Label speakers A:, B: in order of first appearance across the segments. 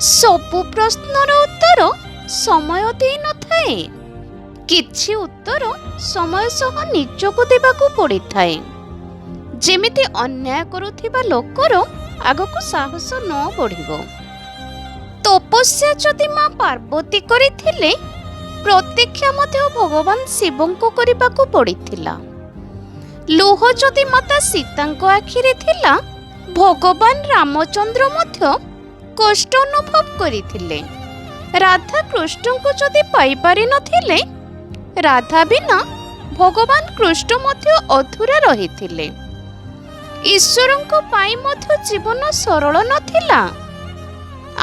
A: ସବୁ ପ୍ରଶ୍ନର ଉତ୍ତର ସମୟ ଦେଇ ନଥାଏ। କିଛି ଉତ୍ତର ସମୟ ସହ ନିଜକୁ ଦେବାକୁ ପଡ଼ିଥାଏ। ଯେମିତି ଅନ୍ୟାୟ କରୁଥିବା ଲୋକର ଆଗକୁ ସାହସ ନ ବଢ଼ିବ। ତପସ୍ୟା ଯଦି ମା ପାର୍ବତୀ କରିଥିଲେ, ପ୍ରତୀକ୍ଷା ମଧ୍ୟ ଭଗବାନ ଶିବଙ୍କୁ କରିବାକୁ ପଡ଼ିଥିଲା। ଲୁହ ଯଦି ମାତା ସୀତାଙ୍କ ଆଖିରେ ଥିଲା, ଭଗବାନ ରାମଚନ୍ଦ୍ର ମଧ୍ୟ କଷ୍ଟ ଅନୁଭବ କରିଥିଲେ। ରାଧା କୃଷ୍ଣଙ୍କୁ ଯଦି ପାଇପାରି ନଥିଲେ, ରାଧା ବିନା ଭଗବାନ କୃଷ୍ଣ ମଧ୍ୟ ଅଧୁରା ରହିଥିଲେ। ଈଶ୍ୱରଙ୍କ ପାଇଁ ମଧ୍ୟ ଜୀବନ ସରଳ ନଥିଲା।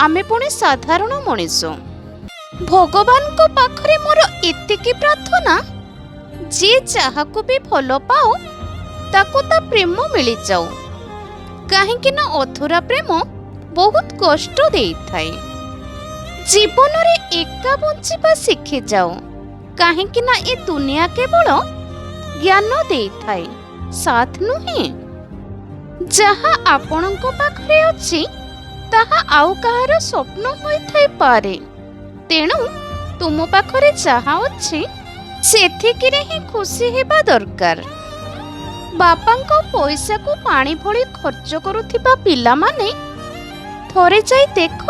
A: ଆମେ ପୁଣି ସାଧାରଣ ମଣିଷ। ଭଗବାନଙ୍କ ପାଖରେ ମୋର ଏତିକି ପ୍ରାର୍ଥନା, ଯିଏ ଯାହାକୁ ବି ଭଲ ପାଅ ତାକୁ ତା ପ୍ରେମ ମିଳିଯାଉ। କାହିଁକି ନା ଅଧୁରା ପ୍ରେମ ବହୁତ କଷ୍ଟ ଦେଇଥାଏ। ଜୀବନରେ ଏକା ବଞ୍ଚିବା ଶିଖିଯାଅ। କାହିଁକି ନା ଏ ଦୁନିଆ କେବଳ ଜ୍ଞାନ ଦେଇଥାଏ, ସାଥ ନୁହେଁ। ଯାହା ଆପଣଙ୍କ ପାଖରେ ଅଛି ତାହା ଆଉ କାହାର ସ୍ୱପ୍ନ ହୋଇଥାଇପାରେ। ତେଣୁ ତୁମ ପାଖରେ ଯାହା ଅଛି ସେତିକିରେ ହିଁ ଖୁସି ହେବା ଦରକାର। ବାପାଙ୍କ ପଇସାକୁ ପାଣି ଭଳି ଖର୍ଚ୍ଚ କରୁଥିବା ପିଲାମାନେ, ଥରେ ଯାଇ ଦେଖ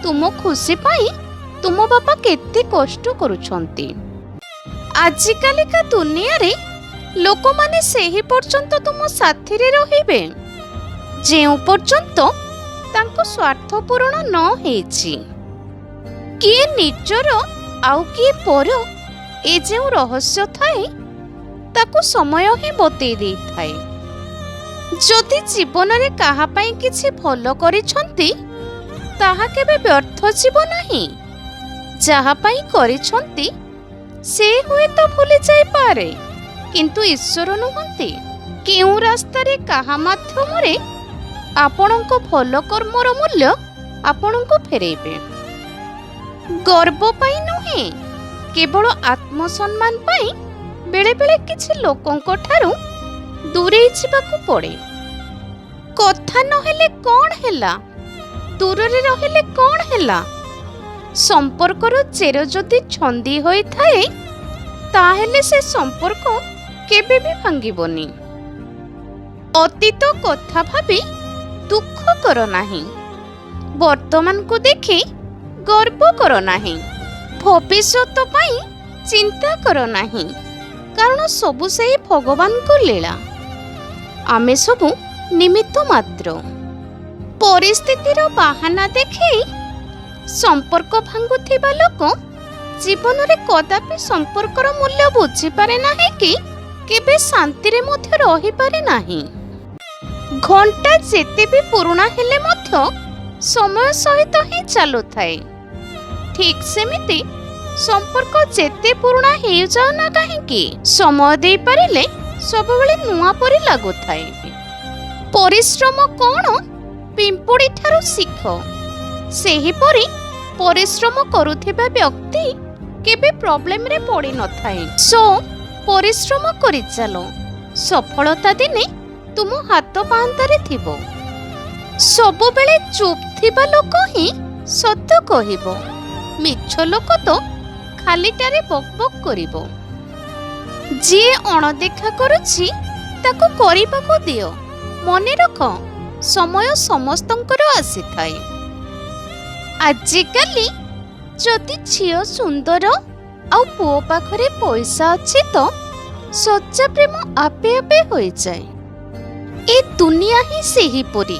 A: ତୁମ ଖୁସି ପାଇଁ ତୁମ ବାପା କେତେ କଷ୍ଟ କରୁଛନ୍ତି। ଆଜିକାଲିକା ଦୁନିଆରେ ଲୋକମାନେ ସେହି ପର୍ଯ୍ୟନ୍ତ ତୁମ ସାଥିରେ ରହିବେ ଯେଉଁ ପର୍ଯ୍ୟନ୍ତ ତାଙ୍କ ସ୍ୱାର୍ଥ ପୂରଣ ନ ହେଇଛି। କିଏ ନିଜର ଆଉ କିଏ ପର, ଏ ଯେଉଁ ରହସ୍ୟ ଥାଏ ତାକୁ ସମୟ ହିଁ ବତେଇ ଦେଇଥାଏ। ଯଦି ଜୀବନରେ କାହା ପାଇଁ କିଛି ଭଲ କରିଛନ୍ତି, ତାହା କେବେ ବ୍ୟର୍ଥ ଯିବ ନାହିଁ। ଯାହା ପାଇଁ କରିଛନ୍ତି ସେ ହୁଏତ ଭୁଲି ଯାଇପାରେ, କିନ୍ତୁ ଈଶ୍ୱର ନୁହନ୍ତି। କେଉଁ ରାସ୍ତାରେ କାହା ମାଧ୍ୟମରେ ଆପଣଙ୍କ ଭଲ କର୍ମର ମୂଲ୍ୟ ଆପଣଙ୍କୁ ଫେରେଇବେ। ଗର୍ବ ପାଇଁ ନୁହେଁ, କେବଳ ଆତ୍ମସମ୍ମାନ ପାଇଁ ବେଳେବେଳେ କିଛି ଲୋକଙ୍କ ଠାରୁ ଦୂରେଇ ଯିବାକୁ ପଡ଼େ। କଥା ନହେଲେ କ'ଣ ହେଲା, ଦୂରରେ ରହିଲେ କ'ଣ ହେଲା। ସମ୍ପର୍କର ଚେର ଯଦି ଛନ୍ଦି ହୋଇଥାଏ, ତାହେଲେ ସେ ସମ୍ପର୍କ କେବେ ବି ଭାଙ୍ଗିବନି। ଅତୀତ କଥା ଭାବି ଦୁଃଖ କର ନାହିଁ। ବର୍ତ୍ତମାନକୁ ଦେଖି ଗର୍ବ କର ନାହିଁ। ଭବିଷ୍ୟତ ପାଇଁ ଚିନ୍ତା କର ନାହିଁ, କାରଣ ସବୁ ସେହି ଭଗବାନଙ୍କ ଲୀଳା। ଆମେ ସବୁ ନିମିତ୍ତ ମାତ୍ର। ପରିସ୍ଥିତିର ବାହାନା ଦେଖେଇ ସମ୍ପର୍କ ଭାଙ୍ଗୁଥିବା ଲୋକ ଜୀବନରେ କଦାପି ସମ୍ପର୍କର ମୂଲ୍ୟ ବୁଝିପାରେ ନାହିଁ କି କେବେ ଶାନ୍ତିରେ ମଧ୍ୟ ରହିପାରେ ନାହିଁ। ଘଣ୍ଟା ଯେତେ ବି ପୁରୁଣା ହେଲେ ମଧ୍ୟ ସମୟ ସହିତ ହିଁ ଚାଲୁଥାଏ। ଠିକ୍ ସେମିତି ସମ୍ପର୍କ ଯେତେ ପୁରୁଣା ହେଇଯାଉ ନା କାହିଁକି, ସମୟ ଦେଇପାରିଲେ ସବୁବେଳେ ନୂଆ ପରି ଲାଗୁଥାଏ। ପରିଶ୍ରମ କ'ଣ, ପିମ୍ପୁଡ଼ି ଠାରୁ ଶିଖ। ସେହିପରି ପରିଶ୍ରମ କରୁଥିବା ବ୍ୟକ୍ତି କେବେ ପ୍ରୋବ୍ଲେମରେ ପଡ଼ିନଥାଏ। ପରିଶ୍ରମ କରିଚାଲ। ସଫଳତା ଦିନେ ତୁମ ହାତ ପାହାନ୍ତାରେ ଥିବ। ସବୁବେଳେ ଚୁପ୍ ଥିବା ଲୋକ ହିଁ ସତ୍ୟ କହିବ। ମିଛ ଲୋକ ତ ଖାଲିଟାରେ ବକ୍ ବକ୍ କରିବ। ଯିଏ ଅଣଦେଖା କରୁଛି ତାକୁ କରିବାକୁ ଦିଅ। ମନେ ରଖ, ସମୟ ସମସ୍ତଙ୍କର ଆସିଥାଏ। ଆଜିକାଲି ଯଦି ଝିଅ ସୁନ୍ଦର ଆଉ ପୁଅ ପାଖରେ ପଇସା ଅଛି ତ ସଚ୍ଚା ପ୍ରେମ ଆପେ ଆପେ ହୋଇଯାଏ। ଏ ଦୁନିଆ ହିଁ ସେହିପରି।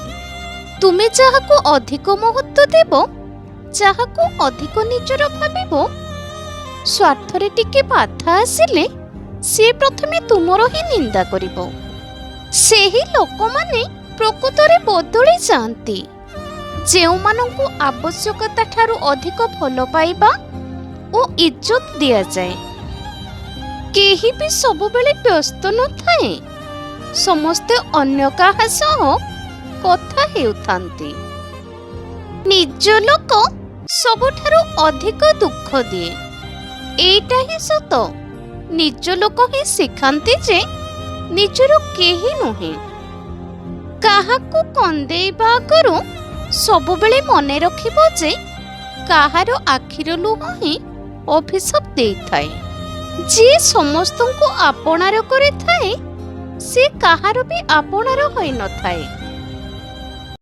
A: ତୁମେ ଯାହାକୁ ଅଧିକ ମହତ୍ତ୍ୱ ଦେବ, ଯାହାକୁ ଅଧିକ ନିଜର ଭାବିବ, ସ୍ୱାର୍ଥରେ ଟିକେ ବାଧା ଆସିଲେ ସେ ପ୍ରଥମେ ତୁମର ହିଁ ନିନ୍ଦା କରିବ। ସେହି ଲୋକମାନେ ପ୍ରକୃତରେ ବଦଳି ଯାଆନ୍ତି, ଯେଉଁମାନଙ୍କୁ ଆବଶ୍ୟକତା ଠାରୁ ଅଧିକ ଭଲ ପାଇବା ଓ ଇଜ୍ଜତ ଦିଆଯାଏ। କେହି ବି ସବୁବେଳେ ବ୍ୟସ୍ତ ନଥାଏ। ସମସ୍ତେ ଅନ୍ୟ କାହା ସହ କଥା ହେଉଥାନ୍ତି। ନିଜ ଲୋକ ସବୁଠାରୁ ଅଧିକ ଦୁଃଖ ଦିଏ। ଏଇଟା ହିଁ ସତ। ନିଜ ଲୋକ ହିଁ ଶିଖାନ୍ତି ଯେ ନିଜର କେହି ନୁହେଁ। କାହାକୁ କନ୍ଦେଇବା ଆଗରୁ ସବୁବେଳେ ମନେ ରଖିବ ଯେ କାହାର ଆଖିର ଲୁହ ହିଁ ଅଭିଶାପ ଦେଇଥାଏ। ଯିଏ ସମସ୍ତଙ୍କୁ ଆପଣାର କରିଥାଏ ସେ କାହାର ବି ଆପଣାର ହୋଇନଥାଏ।